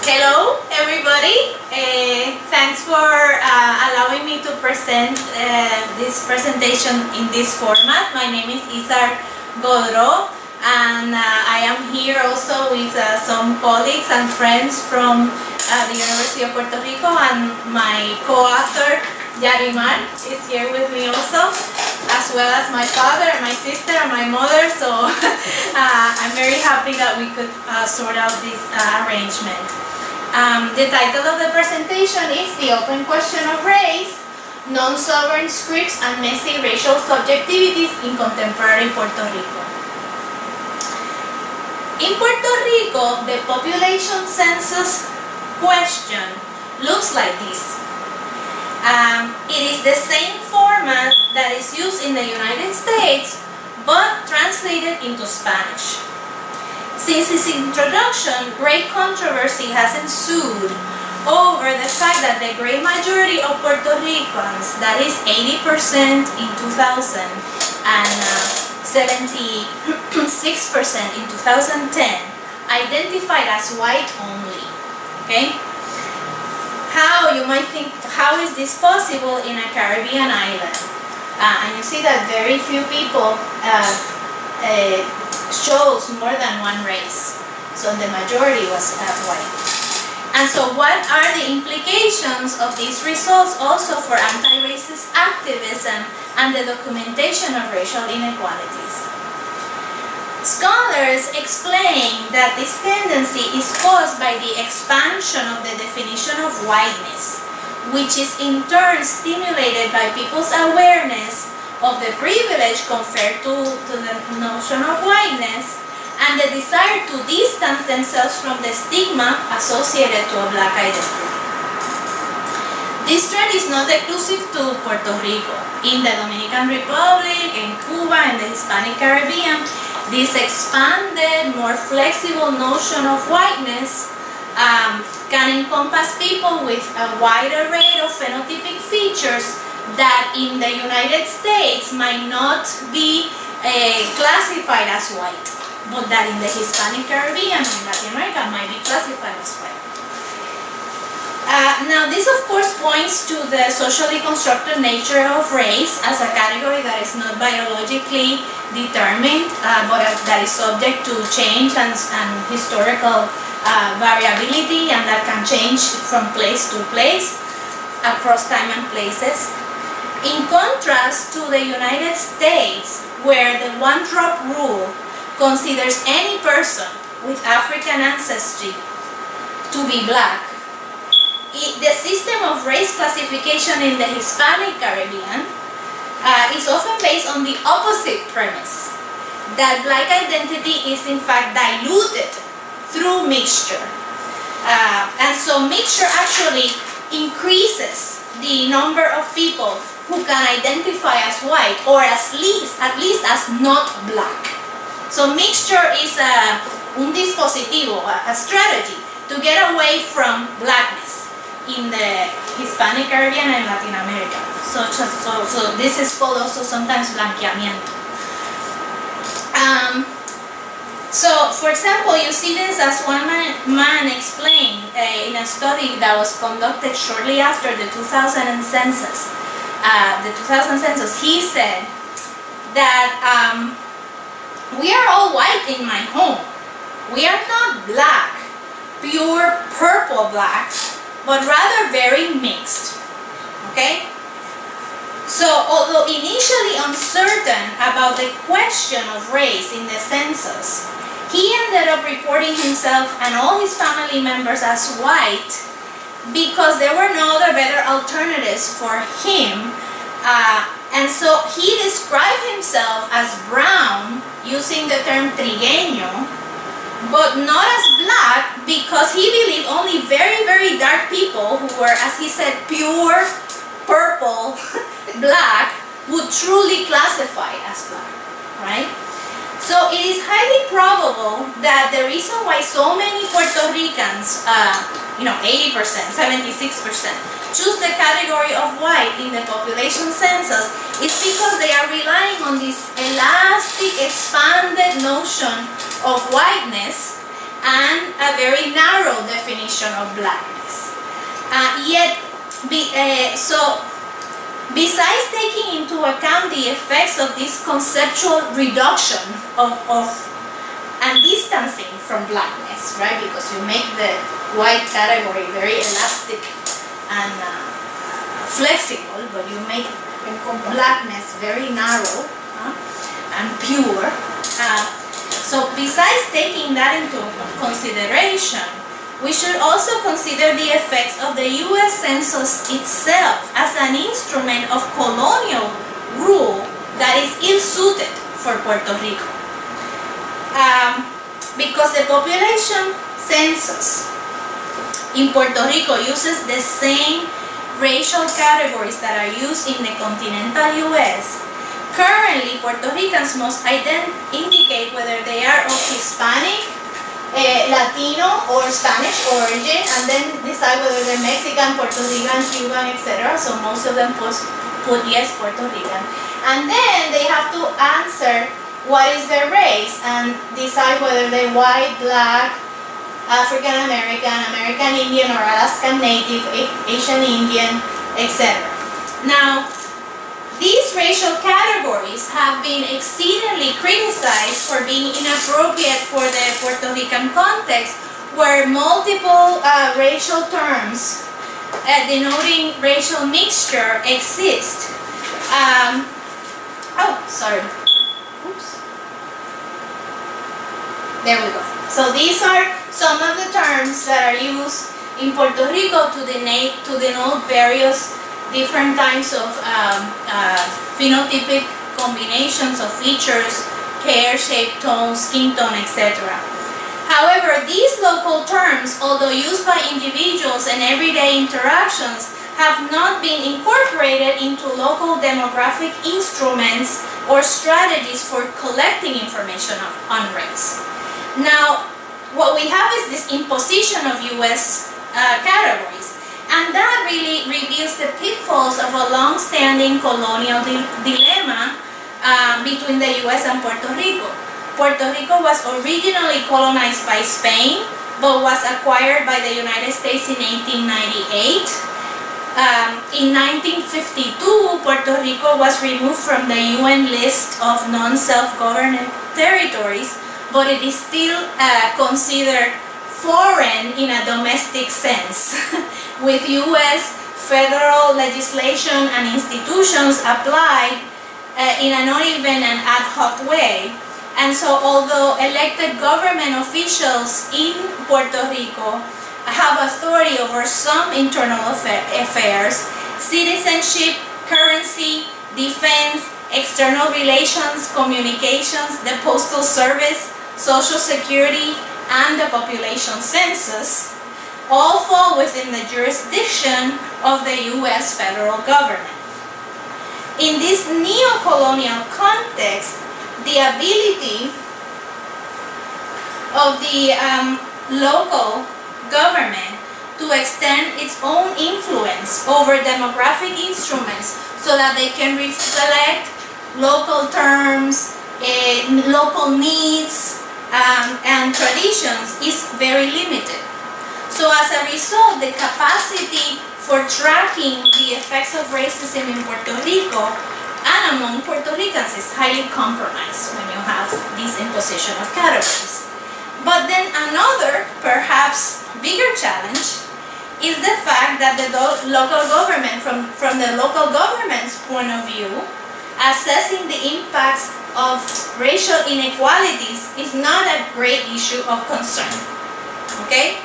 Hello everybody, thanks for allowing me to present this presentation in this format. My name is Isar Godeau and I am here also with some colleagues and friends from the University of Puerto Rico, and my co-author Yarimar is here with me also, as well as my father and my sister and my mother, so I'm very happy that we could sort out this arrangement. The title of the presentation is The Open Question of Race, Non-Sovereign Scripts and Messy Racial Subjectivities in Contemporary Puerto Rico. In Puerto Rico, the population census question looks like this. It is the same format that is used in the United States, but translated into Spanish. Since its introduction, great controversy has ensued over the fact that the great majority of Puerto Ricans, that is 80% in 2000 and 76% in 2010, identified as white only. Okay? How, you might think, how is this possible in a Caribbean island? And you see that very few people shows more than one race. So the majority was white. And so what are the implications of these results also for anti-racist activism and the documentation of racial inequalities? Scholars explain that this tendency is caused by the expansion of the definition of whiteness, which is in turn stimulated by people's awareness of the privilege conferred to the notion of whiteness and the desire to distance themselves from the stigma associated to a black identity. This trend is not exclusive to Puerto Rico. In the Dominican Republic, in Cuba, in the Hispanic Caribbean, this expanded, more flexible notion of whiteness can encompass people with a wide array of phenotypic features that in the United States might not be classified as white, but that in the Hispanic Caribbean and Latin America might be classified as white. Now this of course points to the socially constructed nature of race as a category that is not biologically determined, but that is subject to change and historical variability, and that can change from place to place, across time and places. In contrast to the United States, where the one-drop rule considers any person with African ancestry to be black, the system of race classification in the Hispanic Caribbean is often based on the opposite premise, that black identity is in fact diluted through mixture. And so mixture actually increases the number of people who can identify as white, or at least as not black. So mixture is un dispositivo, a strategy to get away from blackness in the Hispanic Caribbean and Latin America. So this is called also sometimes blanqueamiento. So for example, you see this as one man explained in a study that was conducted shortly after the 2000 census. He said that we are all white in my home. We are not black, pure purple blacks, but rather very mixed. Okay? So although initially uncertain about the question of race in the census, he ended up reporting himself and all his family members as white because there were no other better alternatives for him. And so he described himself as brown, using the term trigueño, but not as black because he believed only very, very dark people who were, as he said, pure purple black would truly classify as black, right? So it is highly probable that the reason why so many Puerto Ricans, 80%, 76%, choose the category of white in the population census is because they are relying on this elastic, expanded notion of whiteness and a very narrow definition conception of blackness. Besides taking into account the effects of this conceptual reduction of and distancing from blackness, right? Because you make the white category very elastic and flexible, but you make blackness very narrow and pure. So besides taking that into consideration, we should also consider the effects of the U.S. Census itself as an instrument of colonial rule that is ill-suited for Puerto Rico. Because the population census in Puerto Rico uses the same racial categories that are used in the continental U.S., currently Puerto Ricans must indicate whether they are of Hispanic, Latino, or Spanish origin, and then decide whether they're Mexican, Puerto Rican, Cuban, etc. So most of them put yes, Puerto Rican. And then they have to answer what is their race and decide whether they're white, black, African American, American Indian, or Alaskan Native, Asian Indian, etc. Now, these racial categories have been exceedingly criticized for being inappropriate for the Puerto Rican context, where multiple racial terms denoting racial mixture exist. There we go. So these are some of the terms that are used in Puerto Rico to denote various different types of phenotypic combinations of features, hair shape, tone, skin tone, etc. However, these local terms, although used by individuals and everyday interactions, have not been incorporated into local demographic instruments or strategies for collecting information on race. Now, what we have is this imposition of U.S. categories. And that really reveals the pitfalls of a long-standing colonial dilemma between the U.S. and Puerto Rico. Puerto Rico was originally colonized by Spain, but was acquired by the United States in 1898. In 1952, Puerto Rico was removed from the UN list of non-self-governed territories, but it is still considered foreign in a domestic sense, with U.S. federal legislation and institutions applied in an uneven and ad hoc way. And so although elected government officials in Puerto Rico have authority over some internal affairs, citizenship, currency, defense, external relations, communications, the postal service, social security, and the population census all fall within the jurisdiction of the U.S. federal government. In this neo-colonial context, the ability of the local government to extend its own influence over demographic instruments so that they can reflect local terms, local needs, and traditions is very limited. So as a result, the capacity for tracking the effects of racism in Puerto Rico and among Puerto Ricans is highly compromised when you have this imposition of categories. But then another, perhaps bigger challenge is the fact that the local government, from the local government's point of view, assessing the impacts of racial inequalities is not a great issue of concern. Okay?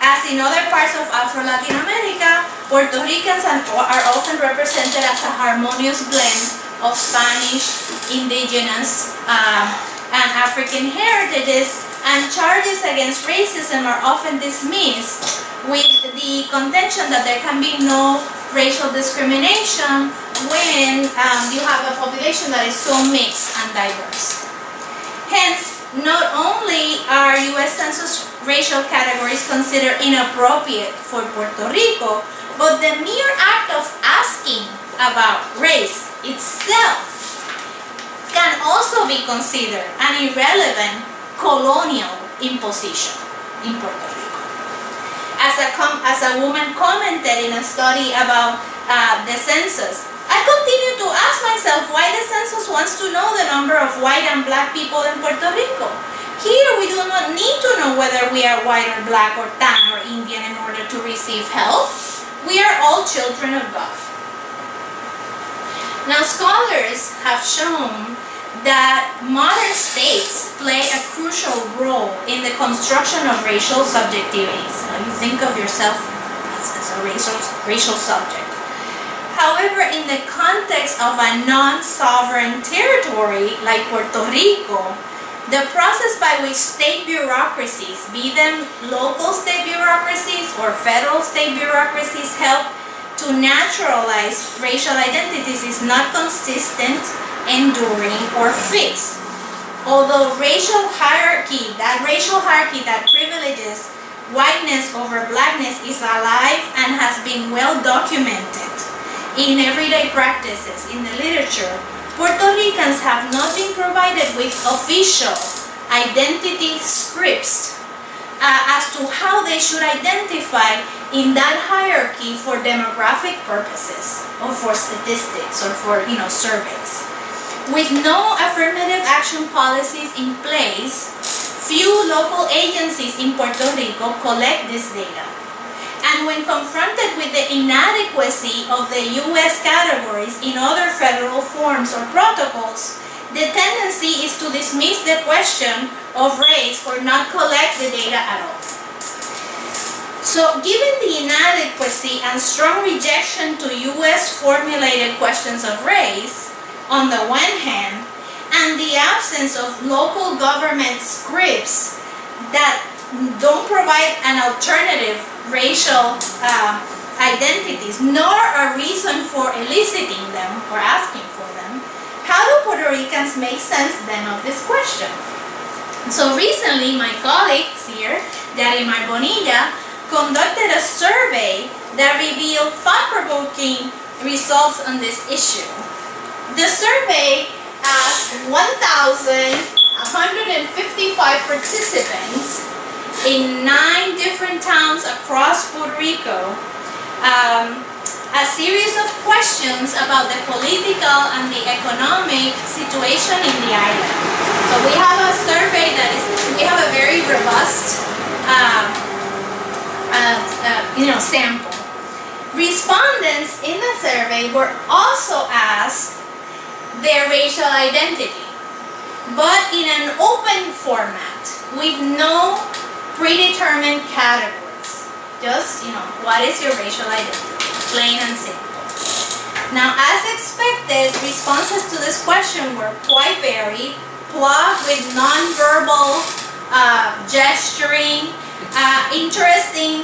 As in other parts of Afro-Latin America, Puerto Ricans are often represented as a harmonious blend of Spanish, indigenous, and African heritages, and charges against racism are often dismissed with the contention that there can be no racial discrimination when you have a population that is so mixed and diverse. Hence, not only are U.S. Census racial categories considered inappropriate for Puerto Rico, but the mere act of asking about race itself can also be considered an irrelevant colonial imposition in Puerto Rico. as a woman commented in a study about the census, I continue to ask myself why the census wants to know the number of white and black people in Puerto Rico. Here we do not need to know whether we are white or black or tan or Indian in order to receive help. We are all children of God. Now, scholars have shown that modern states play a crucial role in the construction of racial subjectivities. Now, you think of yourself as a racial subject. However, in the context of a non-sovereign territory like Puerto Rico, the process by which state bureaucracies, be them local state bureaucracies or federal state bureaucracies, help to naturalize racial identities is not consistent, enduring, or fixed. Although racial hierarchy that privileges whiteness over blackness is alive and has been well documented in everyday practices in the literature, Puerto Ricans have not been provided with official identity scripts as to how they should identify in that hierarchy for demographic purposes or for statistics or for surveys. With no affirmative action policies in place, few local agencies in Puerto Rico collect this data. And when confronted with the inadequacy of the U.S. categories in other federal forms or protocols, the tendency is to dismiss the question of race or not collect the data at all. So, given the inadequacy and strong rejection to U.S. formulated questions of race, on the one hand, and the absence of local government scripts that don't provide an alternative racial identities, nor a reason for eliciting them or asking for them, how do Puerto Ricans make sense then of this question? So recently, my colleagues here, Daddy Mar Bonilla, conducted a survey that revealed thought-provoking results on this issue. The survey asked 1,155 participants in 9 different towns across Puerto Rico a series of questions about the political and the economic situation in the island. So we have a survey we have a very robust sample. Respondents in the survey were also asked their racial identity, but in an open format with no predetermined categories. Just, what is your racial identity? Plain and simple. Now, as expected, responses to this question were quite varied, plugged with nonverbal gesturing, interesting,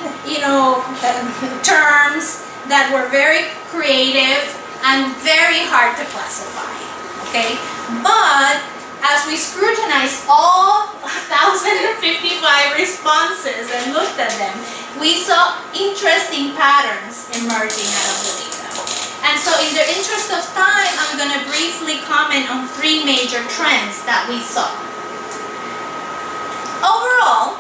terms that were very creative and very hard to classify. Okay, but as we scrutinized all 1,055 responses and looked at them, we saw interesting patterns emerging out of the data. And so in the interest of time, I'm going to briefly comment on 3 major trends that we saw. Overall,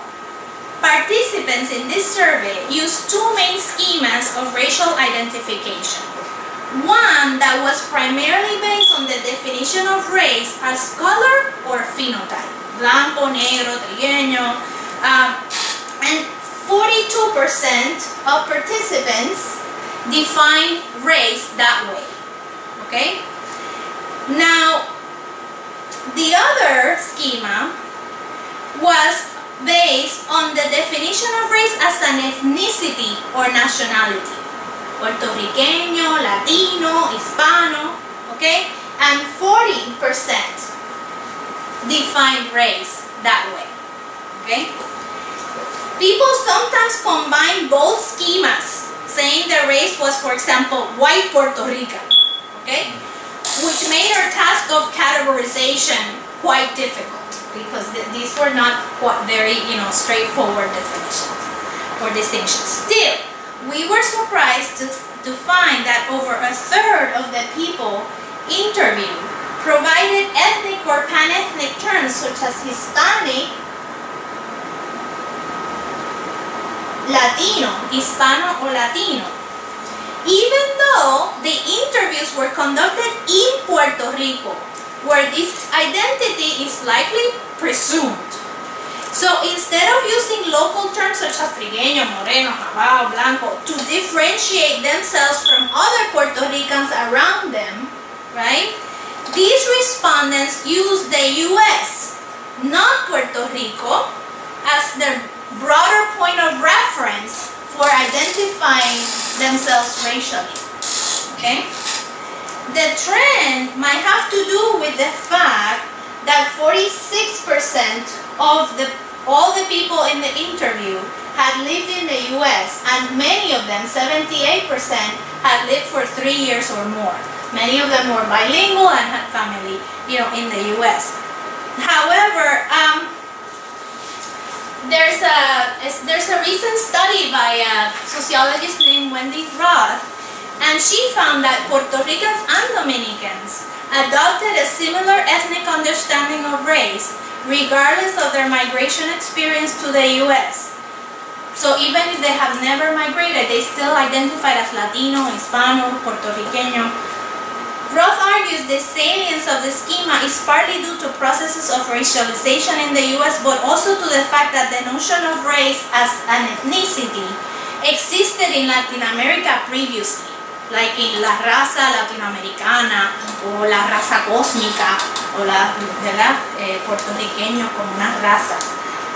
participants in this survey used 2 main schemas of racial identification. One that was primarily based on the definition of race as color or phenotype, blanco, negro, trigueño, and 42% of participants define race that way. Okay? Now, the other schema was based on the definition of race as an ethnicity or nationality. Puertorriqueño, Latino, Hispano, okay? And 40% define race that way, okay? People sometimes combine both schemas, saying the race was, for example, white Puerto Rican, okay? Which made our task of categorization quite difficult because these were not quite very, straightforward definitions or distinctions. Still, we were surprised to find that over a third of the people interviewed provided ethnic or pan-ethnic terms such as Hispanic, Latino, Hispano or Latino, even though the interviews were conducted in Puerto Rico, where this identity is likely presumed. So instead of using local terms such as trigueño, moreno, jabao, blanco to differentiate themselves from other Puerto Ricans around them, right? These respondents use the U.S., not Puerto Rico, as their broader point of reference for identifying themselves racially. Okay? The trend might have to do with the fact that 46% of all the people in the interview had lived in the U.S., and many of them, 78%, had lived for 3 years or more. Many of them were bilingual and had family, in the U.S. However, there's a recent study by a sociologist named Wendy Roth, and she found that Puerto Ricans and Dominicans adopted a similar ethnic understanding of race, regardless of their migration experience to the U.S. So even if they have never migrated, they still identify as Latino, Hispano, Puerto Riqueño. Roth argues the salience of the schema is partly due to processes of racialization in the U.S., but also to the fact that the notion of race as an ethnicity existed in Latin America previously, like in la raza latinoamericana o la raza cósmica o la puertorriqueño como una raza.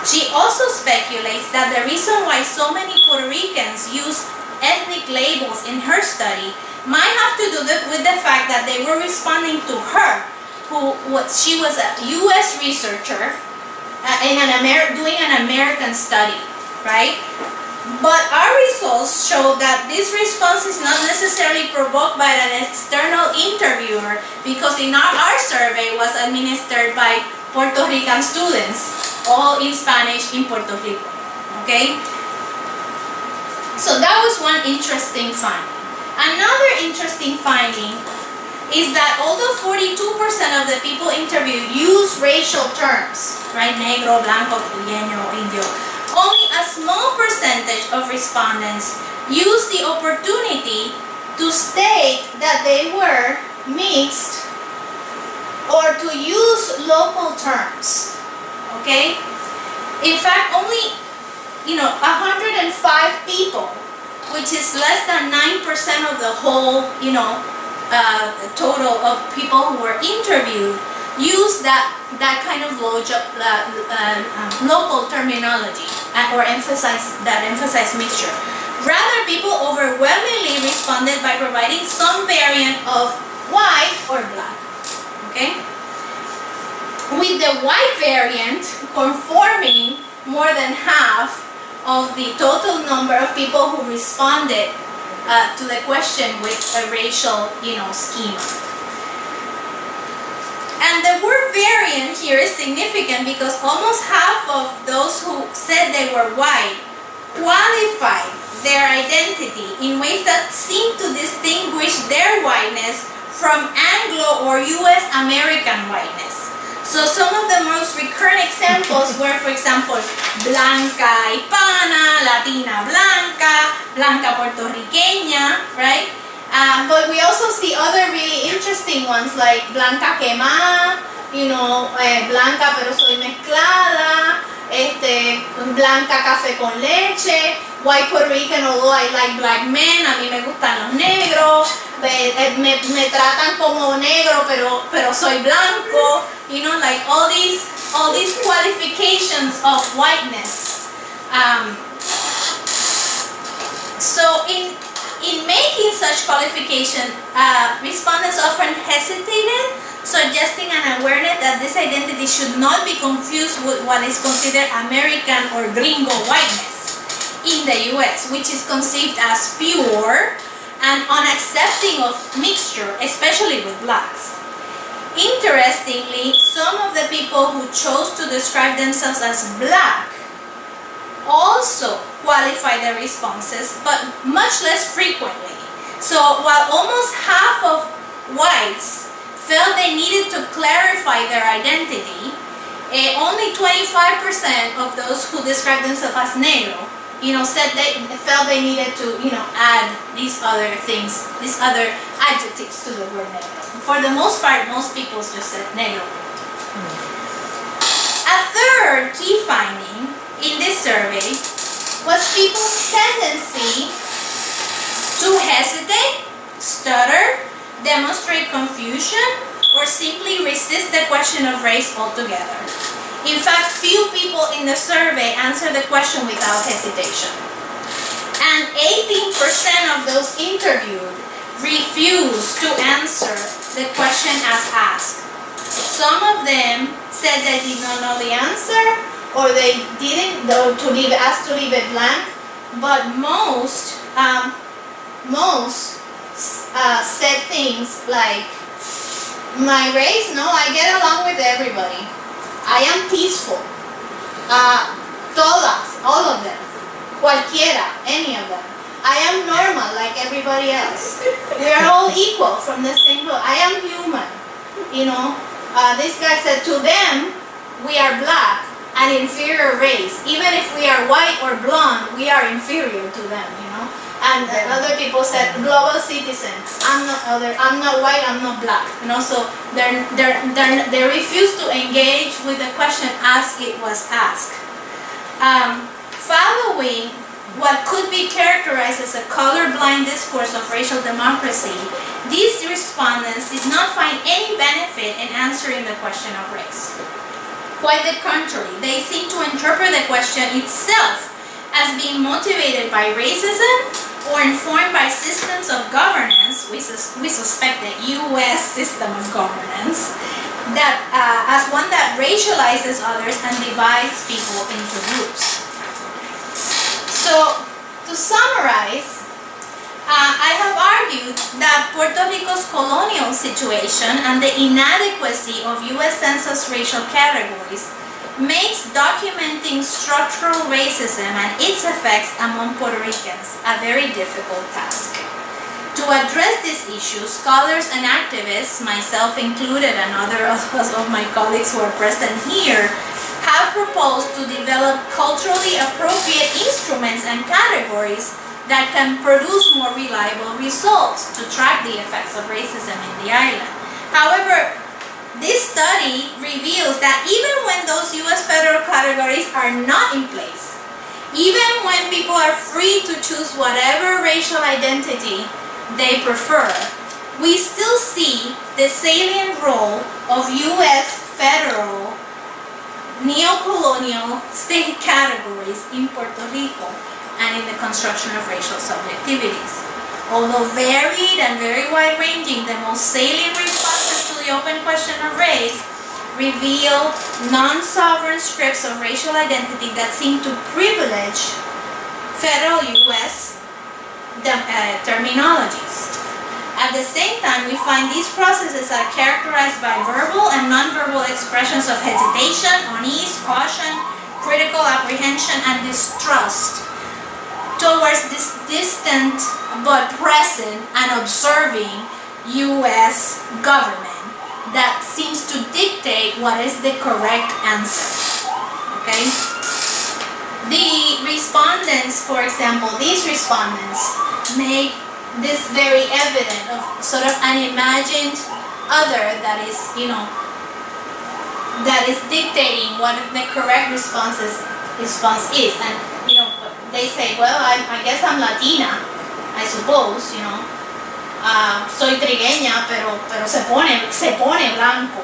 She also speculates that the reason why so many Puerto Ricans use ethnic labels in her study might have to do with the fact that they were responding to her, she was a U.S. researcher doing an American study, right? But our results show that this response is not necessarily provoked by an external interviewer, because our survey was administered by Puerto Rican students, all in Spanish in Puerto Rico, okay? So that was one interesting finding. Another interesting finding is that although 42% of the people interviewed use racial terms, right, negro, blanco, trigueño, indio, only a small percentage of respondents used the opportunity to state that they were mixed or to use local terms, okay? In fact, only 105 people, which is less than 9% of the whole, total of people who were interviewed, use that kind of local terminology or emphasize mixture. Rather, people overwhelmingly responded by providing some variant of white or black. Okay? With the white variant conforming more than half of the total number of people who responded to the question with a racial, schema. And the word variant here is significant because almost half of those who said they were white qualified their identity in ways that seem to distinguish their whiteness from Anglo or U.S. American whiteness. So some of the most recurrent examples were, for example, blanca hispana, latina blanca, blanca puertorriqueña, right? But we also see other really interesting ones like blanca quemada, blanca pero soy mezclada, blanca café con leche, white Puerto Rican although I like black men, a mí me gustan los negros, me tratan como negro pero soy blanco, like all these qualifications of whiteness. So in making such qualification, respondents often hesitated, suggesting an awareness that this identity should not be confused with what is considered American or gringo whiteness in the U.S., which is conceived as pure and unaccepting of mixture, especially with blacks. Interestingly, some of the people who chose to describe themselves as black also qualify their responses, but much less frequently. So while almost half of whites felt they needed to clarify their identity, only 25% of those who describe themselves as negro said they felt they needed to, add these other things, these other adjectives to the word negro. For the most part, most people just said negro. A third key finding in this survey was people's tendency to hesitate, stutter, demonstrate confusion, or simply resist the question of race altogether. In fact, few people in the survey answered the question without hesitation. And 18% of those interviewed refused to answer the question as asked. Some of them said they did not know the answer, or they didn't, or asked to leave it blank, but most said things like, my race, no, I get along with everybody. I am peaceful. Todas, all of them. Cualquiera, any of them. I am normal like everybody else. We are all equal from the same book. I am human. This guy said, to them, we are black, an inferior race. Even if we are white or blonde, we are inferior to them, And other people said, global citizen. I'm not white, I'm not black. So they refused to engage with the question as it was asked. Following what could be characterized as a colorblind discourse of racial democracy, these respondents did not find any benefit in answering the question of race. Quite the contrary, they seem to interpret the question itself as being motivated by racism or informed by systems of governance. We suspect the U.S. system of governance that as one that racializes others and divides people into groups. So, to summarize, I have argued that Puerto Rico's colonial situation and the inadequacy of U.S. Census racial categories makes documenting structural racism and its effects among Puerto Ricans a very difficult task. To address this issue, scholars and activists, myself included and other of my colleagues who are present here, have proposed to develop culturally appropriate instruments and categories that can produce more reliable results to track the effects of racism in the island. However, this study reveals that even when those U.S. federal categories are not in place, even when people are free to choose whatever racial identity they prefer, we still see the salient role of U.S. federal neo-colonial state categories in Puerto Rico and in the construction of racial subjectivities. Although varied and very wide-ranging, the most salient responses to the open question of race reveal non-sovereign scripts of racial identity that seem to privilege federal U.S. terminologies. At the same time, we find these processes are characterized by verbal and non-verbal expressions of hesitation, unease, caution, critical apprehension, and distrust towards this distant but present and observing U.S. government that seems to dictate what is the correct answer. Okay? The respondents, for example, these respondents make this very evident of sort of an imagined other that is, that is dictating what the correct response is. And, they say, well, I guess I'm Latina, I suppose, soy trigueña, pero se pone blanco.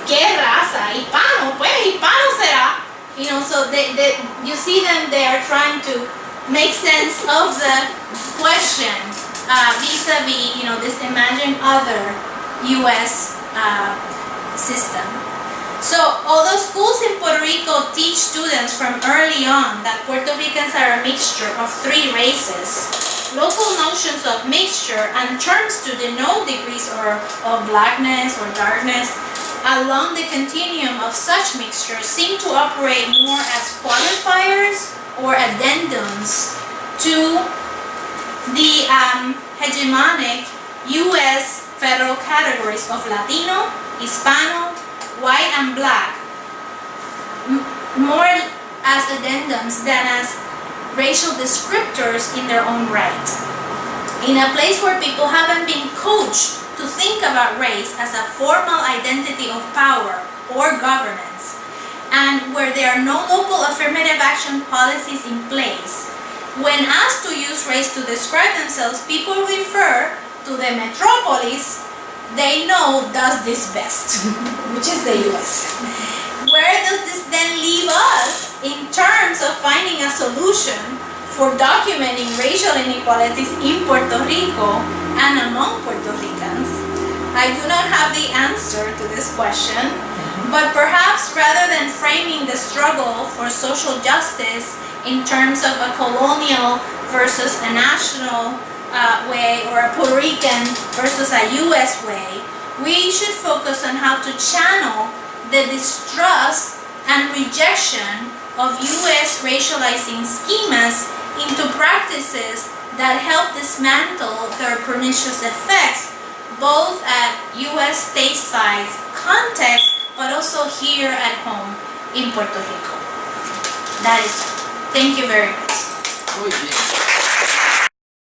¿Qué raza? Hispano, pues hispano será. So you see them, they are trying to make sense of the question vis-a-vis, this imagined other U.S. system. So, although schools in Puerto Rico teach students from early on that Puerto Ricans are a mixture of three races, local notions of mixture and terms to denote degrees of blackness or darkness along the continuum of such mixture seem to operate more as qualifiers or addendums to the hegemonic U.S. federal categories of Latino, Hispano, white, and black, more as addendums than as racial descriptors in their own right. In a place where people haven't been coached to think about race as a formal identity of power or governance, and where there are no local affirmative action policies in place, when asked to use race to describe themselves, people refer to the metropolis they know does this best, which is the US. Where does this then leave us in terms of finding a solution for documenting racial inequalities in Puerto Rico and among Puerto Ricans? I do not have the answer to this question, but perhaps rather than framing the struggle for social justice in terms of a colonial versus a national way, or a Puerto Rican versus a US way, we should focus on how to channel the distrust and rejection of US racializing schemas into practices that help dismantle their pernicious effects, both at US stateside context, but also here at home in Puerto Rico. That is all. Thank you very much. Muy bien.